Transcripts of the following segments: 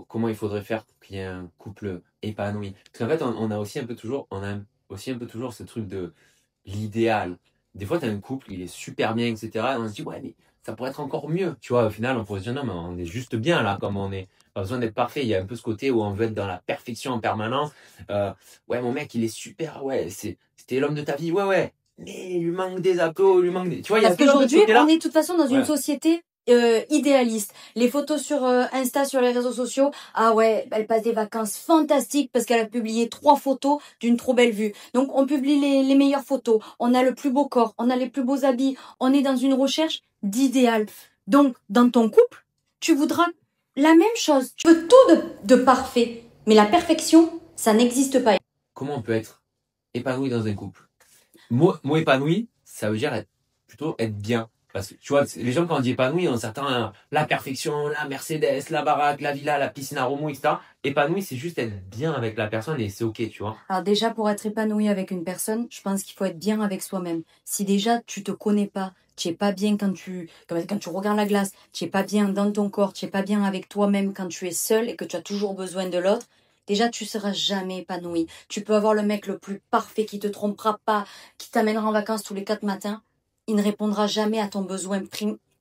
comment il faudrait faire pour qu'il y ait un couple épanoui? Parce qu'en fait, on a aussi un peu toujours, on a aussi un peu toujours ce truc de l'idéal. Des fois, tu as un couple, il est super bien, etc. Et on se dit, ouais, mais ça pourrait être encore mieux. Tu vois, au final, on pourrait se dire, non, mais on est juste bien là, comme on est. Pas besoin d'être parfait. Il y a un peu ce côté où on veut être dans la perfection en permanence. Ouais, mon mec, il est super. Ouais, c'était l'homme de ta vie. Ouais, ouais. Mais il lui manque des abdos, il lui manque des. Tu vois, il y a Parce toujours un peu ce qu'aujourd'hui, côté-là. on est de toute façon dans une Ouais. société idéaliste. Les photos sur Insta, sur les réseaux sociaux, ah ouais, elle passe des vacances fantastiques parce qu'elle a publié 3 photos d'une trop belle vue. Donc on publie les meilleures photos, on a le plus beau corps, on a les plus beaux habits, on est dans une recherche d'idéal. Donc dans ton couple, tu voudras la même chose. Tu veux tout de parfait, mais la perfection, ça n'existe pas. Comment on peut être épanoui dans un couple? Mot épanoui, ça veut dire plutôt être bien. Parce que tu vois, les gens quand on dit épanoui, on s'attend la perfection, la Mercedes, la baraque, la villa, la piscine à Romou, etc. Épanoui, c'est juste être bien avec la personne et c'est ok, tu vois. Alors déjà, pour être épanoui avec une personne, je pense qu'il faut être bien avec soi-même. Si déjà tu te connais pas, tu es pas bien quand tu regardes la glace, tu es pas bien dans ton corps, tu es pas bien avec toi-même quand tu es seul et que tu as toujours besoin de l'autre, déjà tu seras jamais épanoui. Tu peux avoir le mec le plus parfait qui te trompera pas, qui t'amènera en vacances tous les 4 matins, il ne répondra jamais à ton besoin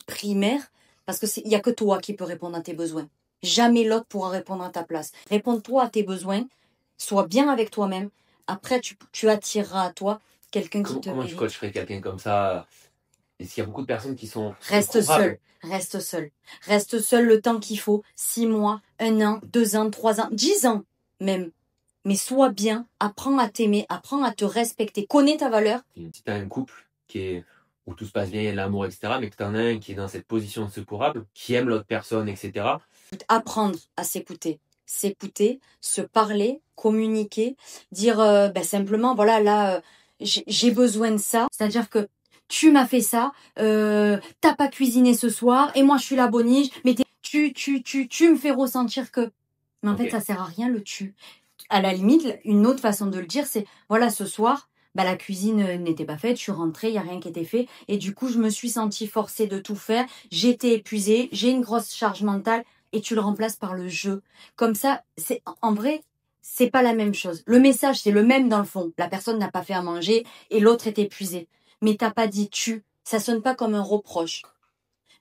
primaire parce que il y a que toi qui peux répondre à tes besoins. Jamais l'autre pourra répondre à ta place. Réponds-toi à tes besoins. Sois bien avec toi-même. Après, tu attireras à toi quelqu'un qui te Comment tu mérite. coacherais quelqu'un comme ça? Est-ce qu'il y a beaucoup de personnes qui sont Reste seul. Reste seul. Reste seul le temps qu'il faut. 6 mois, 1 an, 2 ans, 3 ans, 10 ans même. Mais sois bien. Apprends à t'aimer. Apprends à te respecter. Connais ta valeur. Si tu as un couple où tout se passe bien, il y a de l'amour, etc., mais que tu en as un qui est dans cette position de secourable, qui aime l'autre personne, etc., Apprendre à s'écouter. S'écouter, se parler, communiquer, dire simplement, voilà, là, j'ai besoin de ça. C'est-à-dire que tu m'as fait ça, t'as pas cuisiné ce soir, et moi je suis la bonige, mais tu me fais ressentir que... Mais en fait, ça sert à rien le tu. À la limite, une autre façon de le dire, c'est, voilà, ce soir, la cuisine n'était pas faite, je suis rentrée, il n'y a rien qui était fait, et du coup, je me suis sentie forcée de tout faire, j'étais épuisée, j'ai une grosse charge mentale, et tu le remplaces par le jeu. Comme ça, c'est en vrai, c'est pas la même chose. Le message, c'est le même dans le fond. La personne n'a pas fait à manger, et l'autre est épuisé. Mais t'as pas dit tu. Ça sonne pas comme un reproche.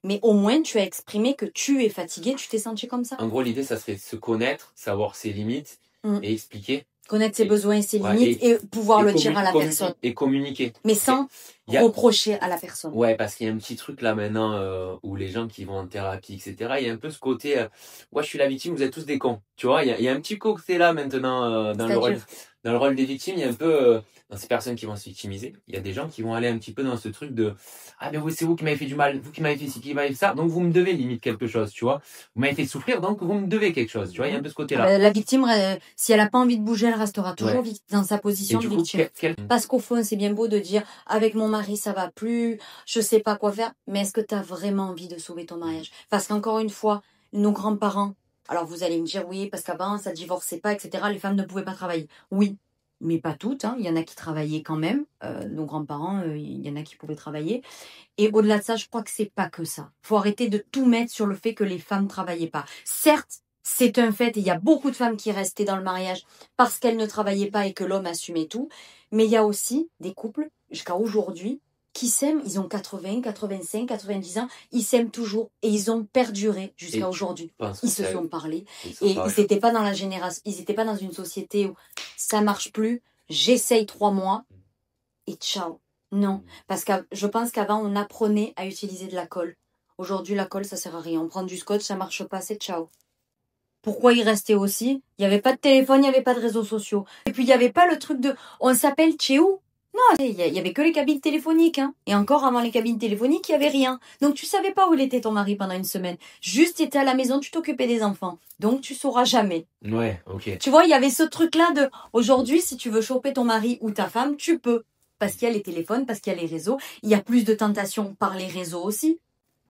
Mais au moins, tu as exprimé que tu es fatigué, tu t'es senti comme ça. En gros, l'idée, ça serait se connaître, savoir ses limites et expliquer. Connaître ses besoins et ses limites et pouvoir le dire à la personne. Et communiquer. Mais sans reprocher à la personne. Ouais, parce qu'il y a un petit truc là maintenant où les gens qui vont en thérapie, etc., il y a un peu ce côté, ouais, je suis la victime, vous êtes tous des cons. Tu vois, il y a un petit côté là maintenant dans le rôle des victimes, il y a un peu dans ces personnes qui vont se victimiser, il y a des gens qui vont aller un petit peu dans ce truc de ah mais c'est vous qui m'avez fait du mal, vous qui m'avez fait ci, qui m'avez fait ça, donc vous me devez limite quelque chose, tu vois. Vous m'avez fait souffrir, donc vous me devez quelque chose, tu vois, il y a un peu ce côté-là. La victime, si elle a pas envie de bouger, elle restera toujours dans sa position de victime. Parce qu'au fond, c'est bien beau de dire avec mon mari ça va plus, je sais pas quoi faire, mais est-ce que tu as vraiment envie de sauver ton mariage? Parce qu'encore une fois, nos grands-parents, alors vous allez me dire oui, parce qu'avant ça divorçait pas, etc. Les femmes ne pouvaient pas travailler. Oui, mais pas toutes. Hein. Il y en a qui travaillaient quand même. Nos grands-parents, il y en a qui pouvaient travailler. Et au-delà de ça, je crois que c'est pas que ça. Faut arrêter de tout mettre sur le fait que les femmes travaillaient pas. Certes, c'est un fait, et il y a beaucoup de femmes qui restaient dans le mariage parce qu'elles ne travaillaient pas et que l'homme assumait tout. Mais il y a aussi des couples, jusqu'à aujourd'hui, qui s'aiment, ils ont 80, 85, 90 ans, ils s'aiment toujours et ils ont perduré jusqu'à aujourd'hui. Ils se sont parlé et ils n'étaient pas dans la génération, ils n'étaient pas dans une société où ça marche plus, j'essaye 3 mois et ciao. Non, parce que je pense qu'avant on apprenait à utiliser de la colle. Aujourd'hui la colle ça sert à rien, on prend du scotch, ça marche pas, c'est ciao. Pourquoi y rester aussi? Il n'y avait pas de téléphone, il n'y avait pas de réseaux sociaux. Et puis il n'y avait pas le truc de on s'appelle chez où? Non, il y avait que les cabines téléphoniques. Hein. Et encore avant les cabines téléphoniques, il n'y avait rien. Donc tu savais pas où il était ton mari pendant une semaine. Juste, tu étais à la maison, tu t'occupais des enfants. Donc tu sauras jamais. Ouais, ok. Tu vois, il y avait ce truc-là de aujourd'hui, si tu veux choper ton mari ou ta femme, tu peux. Parce qu'il y a les téléphones, parce qu'il y a les réseaux. Il y a plus de tentations par les réseaux aussi.